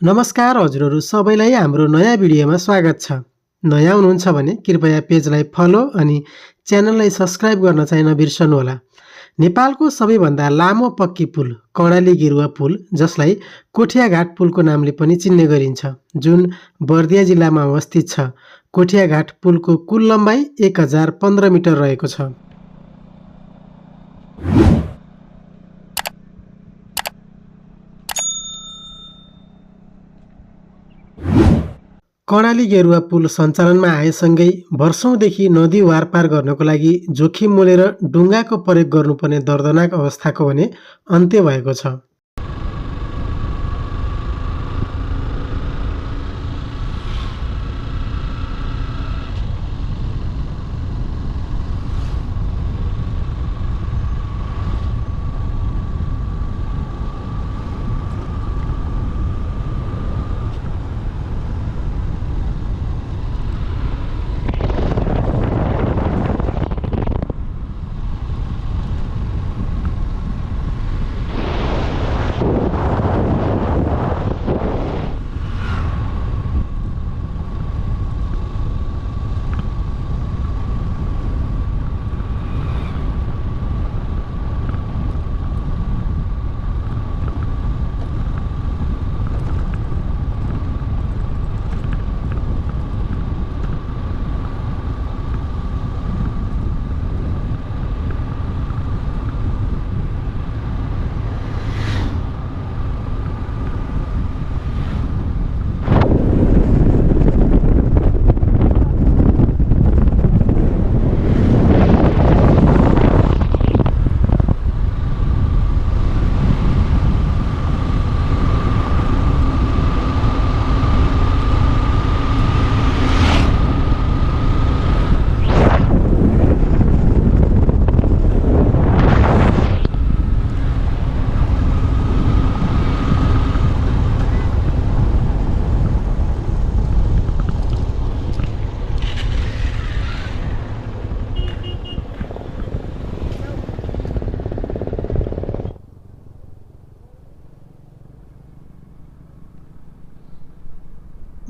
नमस्कार हजुरहरू सबैलाई हाम्रो नयाँ भिडियोमा स्वागत छ। नयाँ हुनुहुन्छ भने कृपया पेजलाई फलो अनि च्यानललाई सब्स्क्राइब गर्न चाहिँ नबिर्सनुहोला। नेपालको सबैभन्दा लामो पक्की पुल कर्णाली गेरुवा पुल, जसलाई कोठियाघाट पुलको नामले पनि चिन्ने गरिन्छ, जुन बर्दिया जिल्लामा अवस्थित छ। कोठियाघाट पुलको कुल लम्बाइ 1015 मिटर रहेको छ। कर्णाली गेरुवा पुल सञ्चालनमा आएसँगै वर्षौंदेखि नदी वारपार गर्नको लागि जोखिम मोलेर डुङ्गाको प्रयोग गर्नुपर्ने दर्दनाक अवस्थाको भने अन्त्य भएको छ।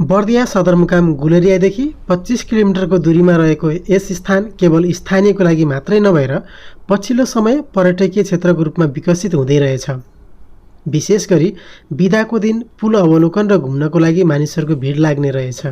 बर्दिया सदरमुकाम गुलेरियादेखि 25 किलोमिटरको दूरीमा रहेको यस स्थान केवल स्थानीयको लागि मात्रै नभएर पछिल्लो समय पर्यटकीय क्षेत्रको रूपमा विकसित हुँदै रहेछ। विशेष गरी बिदाको दिन पुल अवलोकन र घुम्नको लागि मानिसहरूको भिड लाग्ने रहेछ।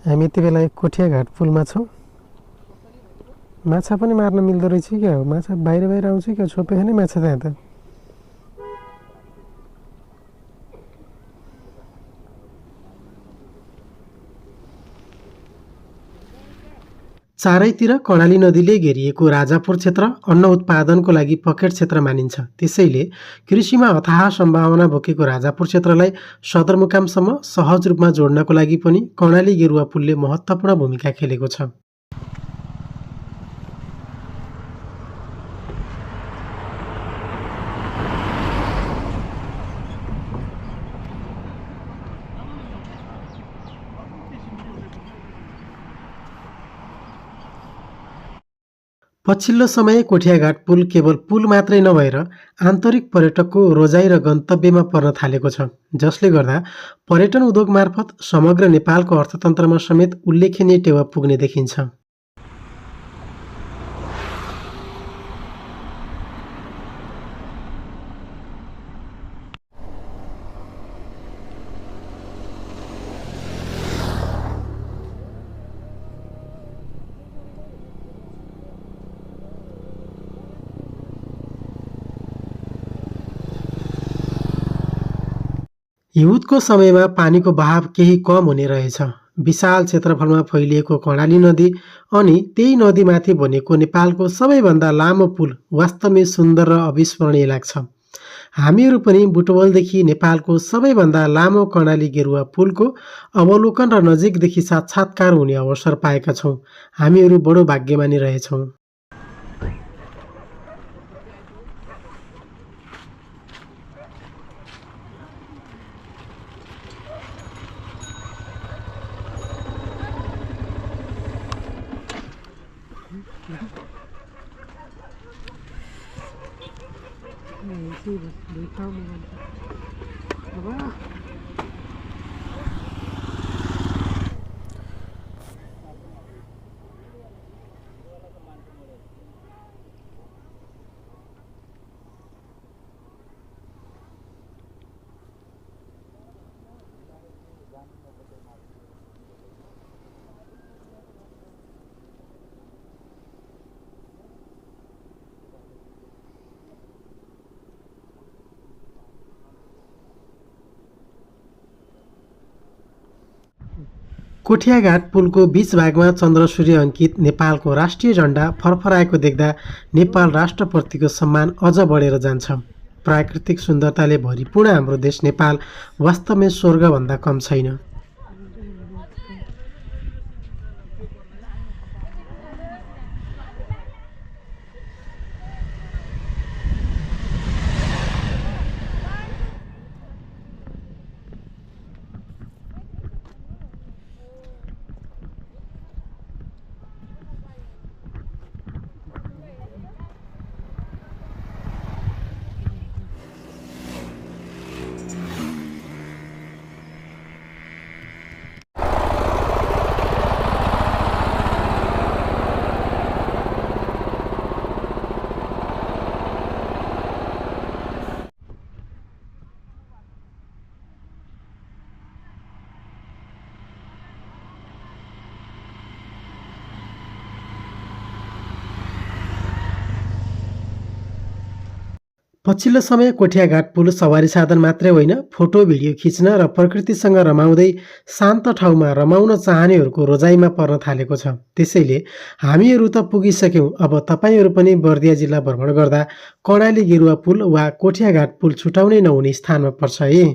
हामी यति बेला कोठियाघाट पुलमा छौँ। माछा पनि मार्न मिल्दो रहेछ क्या हो। माछा बाहिर बाहिर आउँछ क्या, छोपे खाने माछा त्यहाँ त। चारैतिर कर्णाली नदीले घेरिएको राजापुर क्षेत्र अन्न उत्पादनको लागि पकेट क्षेत्र मानिन्छ। त्यसैले कृषिमा अथाह सम्भावना बोकेको राजापुर क्षेत्रलाई सदरमुकामसम्म सहज रूपमा जोड्नको लागि पनि कर्णाली गेरुवा पुलले महत्त्वपूर्ण भूमिका खेलेको छ। पछिल्लो समय कोठियाघाट पुल केवल पुल मात्रै नभएर आन्तरिक पर्यटकको रोजाइ र गन्तव्यमा पर्न थालेको छ, जसले गर्दा पर्यटन उद्योग मार्फत समग्र नेपालको अर्थतन्त्रमा समेत उल्लेखनीय टेवा पुग्ने देखिन्छ। हिउँदको समयमा पानीको बहाव केही कम हुने रहेछ। विशाल क्षेत्रफलमा फैलिएको कर्णाली नदी अनि त्यही नदीमाथि बनेको नेपालको सबैभन्दा लामो पुल वास्तवमै सुन्दर र अविस्मरणीय लाग्छ। हामीहरू पनि बुटवलदेखि नेपालको सबैभन्दा लामो कर्णाली गेरुवा पुलको अवलोकन र नजिकदेखि साक्षात्कार हुने अवसर पाएका छौँ। हामीहरू बडो भाग्यमानी रहेछौँ। कोठियाघाट पुलको बीच भागमा चन्द्र सूर्य अङ्कित नेपालको राष्ट्रिय झण्डा फरफराएको देख्दा नेपाल राष्ट्रप्रतिको सम्मान अझ बढेर जान्छ। प्राकृतिक सुन्दरताले भरिपूर्ण हाम्रो देश नेपाल वास्तवमै स्वर्गभन्दा कम छैन। पछिल्लो समय कोठियाघाट पुल सवारी साधन मात्रै होइन, फोटो भिडियो खिच्न र प्रकृतिसँग रमाउँदै शान्त ठाउँमा रमाउन चाहनेहरूको रोजाइमा पर्न थालेको छ। त्यसैले हामीहरू त पुगिसक्यौँ, अब तपाईँहरू पनि बर्दिया जिल्ला भ्रमण गर्दा कर्णाली गेरुवा पुल वा कोठियाघाट पुल छुटाउनै नहुने स्थानमा पर्छ है।